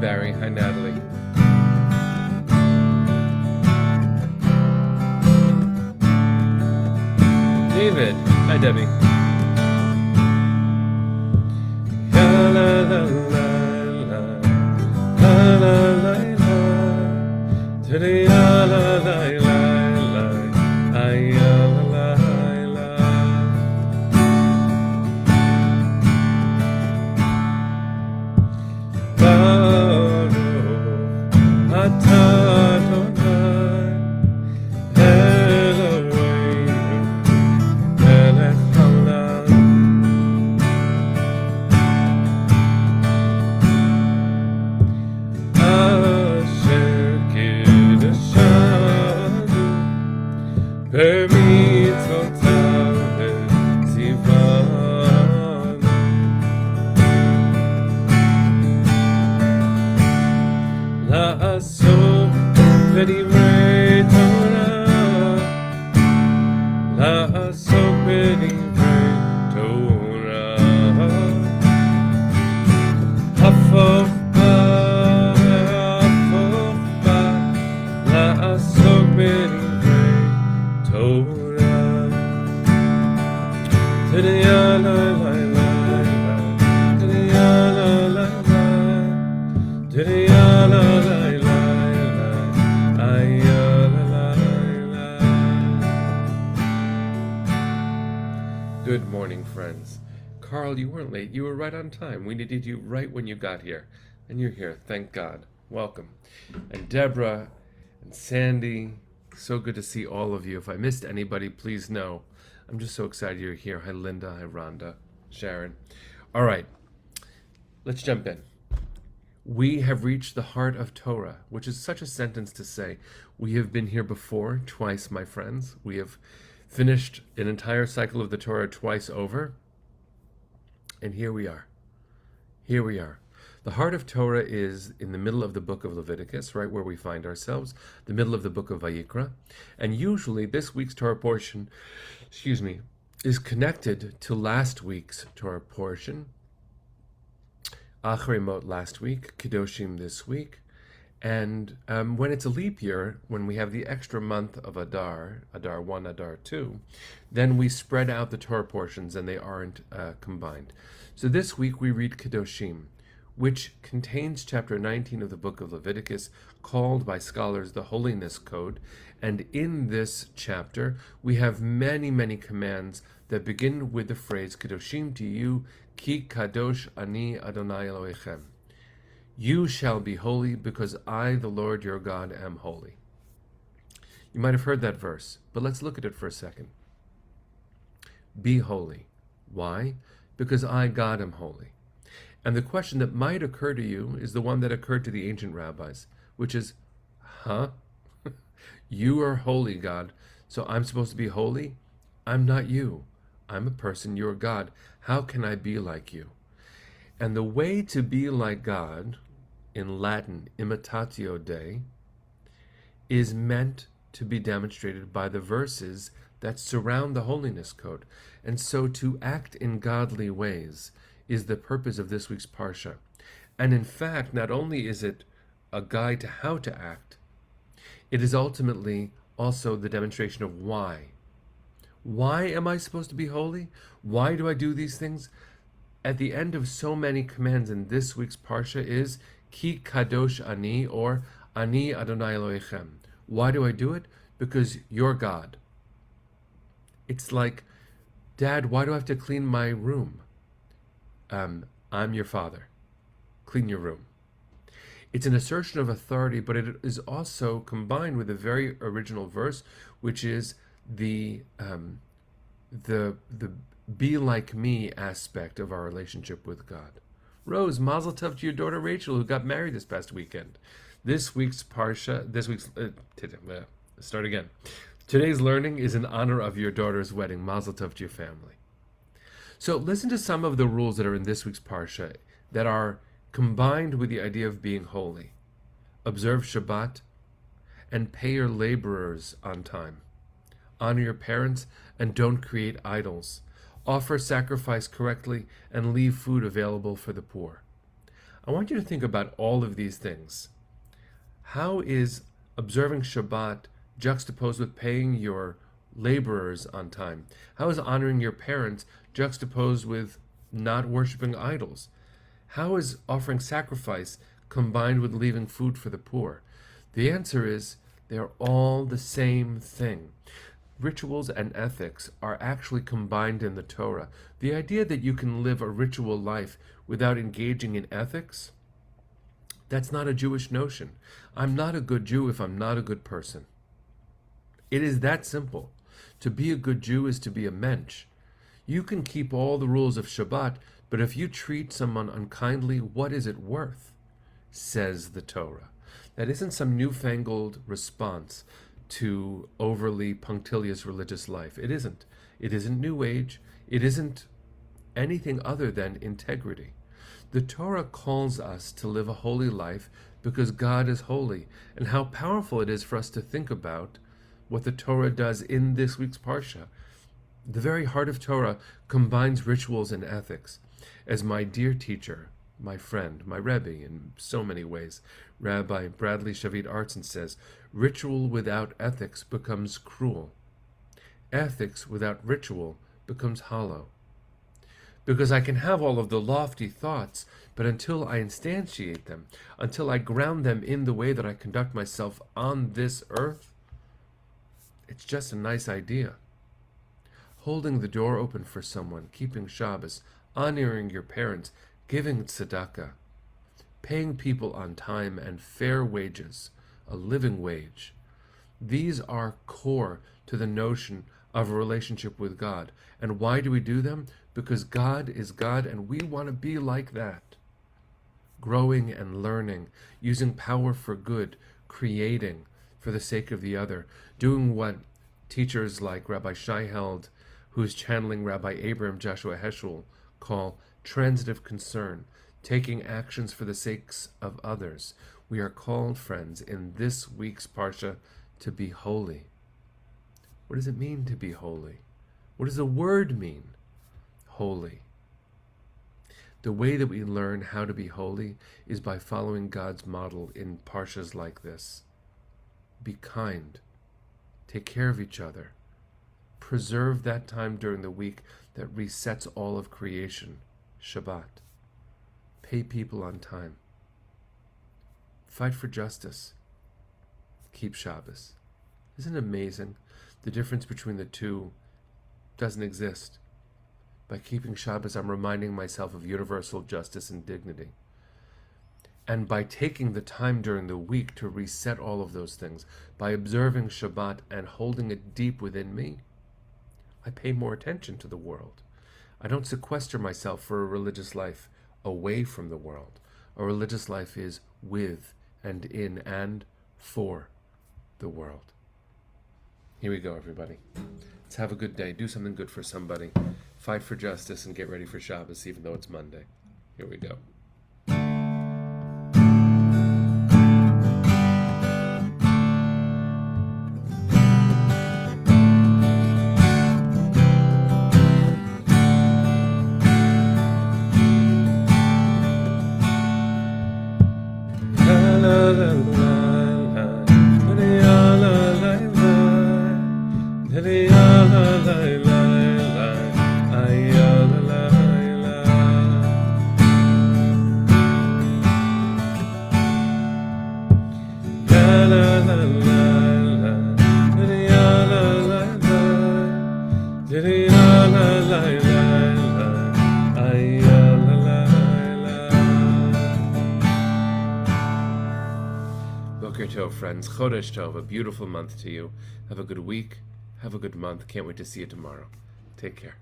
Barry. Hi, Natalie. David. Hi, Debbie. La la la la la la la la. Today la la la la la. Ay la la la. Baruch atah Adonai Eloheinu melech haolam. Asher kiddushanu b'mitzvotav v'tzivanu. La'asok b'divrei Torah, la'asok b'divrei Torah. Hafok ba, la'asok b'divrei Torah. Today la la la la, today la la la la, today la la la la, ay la la la. Good morning, friends. Carl, you weren't late. You were right on time. We needed you right when you got here. And you're here. Thank God. Welcome. And Deborah and Sandy, so good to see all of you. If I missed anybody, please know. I'm just so excited you're here. Hi, Linda. Hi, Rhonda. Sharon. All right. Let's jump in. We have reached the heart of Torah, which is such a sentence to say. We have been here before, twice, my friends. We have finished an entire cycle of the Torah twice over. And here we are. Here we are. The heart of Torah is in the middle of the book of Leviticus, right where we find ourselves, the middle of the book of Vayikra. And usually this week's Torah portion, is connected to last week's Torah portion. Acharei Mot last week, Kedoshim this week. And when it's a leap year, when we have the extra month of Adar 1, Adar 2, then we spread out the Torah portions and they aren't combined. So this week we read Kedoshim, which contains chapter 19 of the book of Leviticus, called by scholars the Holiness Code. And in this chapter, we have many, many commands that begin with the phrase, Kedoshim to you, Ki kadosh ani Adonai Elohechem. You shall be holy because I, the Lord your God, am holy. You might have heard that verse, but let's look at it for a second. Be holy. Why? Because I, God, am holy. And the question that might occur to you is the one that occurred to the ancient rabbis, which is, You are holy, God, so I'm supposed to be holy? I'm not you. I'm a person, you're God. How can I be like you? And the way to be like God, in Latin, imitatio Dei, is meant to be demonstrated by the verses that surround the Holiness Code. And so to act in godly ways is the purpose of this week's Parsha. And in fact, not only is it a guide to how to act, it is ultimately also the demonstration of why. Why am I supposed to be holy? Why do I do these things? At the end of so many commands in this week's Parsha is Ki kadosh ani, or Ani Adonai Elohechem. Why do I do it? Because you're God. It's like, Dad, why do I have to clean my room? I'm your father. Clean your room. It's an assertion of authority, but it is also combined with a very original verse, which is the be like me aspect of our relationship with God. Rose, mazel tov to your daughter Rachel, who got married this past weekend. This week's Parsha, start again. Today's learning is in honor of your daughter's wedding. Mazel tov to your family. So listen to some of the rules that are in this week's Parsha that are combined with the idea of being holy. Observe Shabbat and pay your laborers on time. Honor your parents and don't create idols. Offer sacrifice correctly and leave food available for the poor. I want you to think about all of these things. How is observing Shabbat juxtaposed with paying your laborers on time? How is honoring your parents juxtaposed with not worshiping idols? How is offering sacrifice combined with leaving food for the poor? The answer is they're all the same thing. Rituals and ethics are actually combined in the Torah. The idea that you can live a ritual life without engaging in ethics, that's not a Jewish notion. I'm not a good Jew if I'm not a good person. It is that simple. To be a good Jew is to be a mensch. You can keep all the rules of Shabbat, but if you treat someone unkindly, what is it worth? Says the Torah. That isn't some newfangled response to overly punctilious religious life. It isn't. It isn't New Age. It isn't anything other than integrity. The Torah calls us to live a holy life because God is holy, and how powerful it is for us to think about what the Torah does in this week's Parsha. The very heart of Torah combines rituals and ethics. As my dear teacher, my friend, my Rebbe in so many ways, Rabbi Bradley Shavit Artson says, ritual without ethics becomes cruel. Ethics without ritual becomes hollow. Because I can have all of the lofty thoughts, but until I instantiate them, until I ground them in the way that I conduct myself on this earth, it's just a nice idea. Holding the door open for someone, keeping Shabbos, honoring your parents, giving tzedakah, paying people on time and fair wages, a living wage. These are core to the notion of a relationship with God. And why do we do them? Because God is God and we want to be like that. Growing and learning, using power for good, creating for the sake of the other, doing what teachers like Rabbi Shai Held, who's channeling Rabbi Abraham Joshua Heschel, call transitive concern, taking actions for the sakes of others. We are called, friends, in this week's Parsha to be holy. What does it mean to be holy? What does the word mean? Holy. The way that we learn how to be holy is by following God's model in Parshas like this. Be kind. Take care of each other. Preserve that time during the week that resets all of creation, Shabbat. Pay people on time. Fight for justice. Keep Shabbos. Isn't it amazing? The difference between the two doesn't exist. By keeping Shabbos, I'm reminding myself of universal justice and dignity. And by taking the time during the week to reset all of those things, by observing Shabbat and holding it deep within me, I pay more attention to the world. I don't sequester myself for a religious life away from the world. A religious life is with and in and for the world. Here we go, everybody. Let's have a good day. Do something good for somebody. Fight for justice and get ready for Shabbos, even though it's Monday. Here we go. Boker Tov, friends. Chodesh Tov, a beautiful month to you. Have a good week. Have a good month. Can't wait to see you tomorrow. Take care.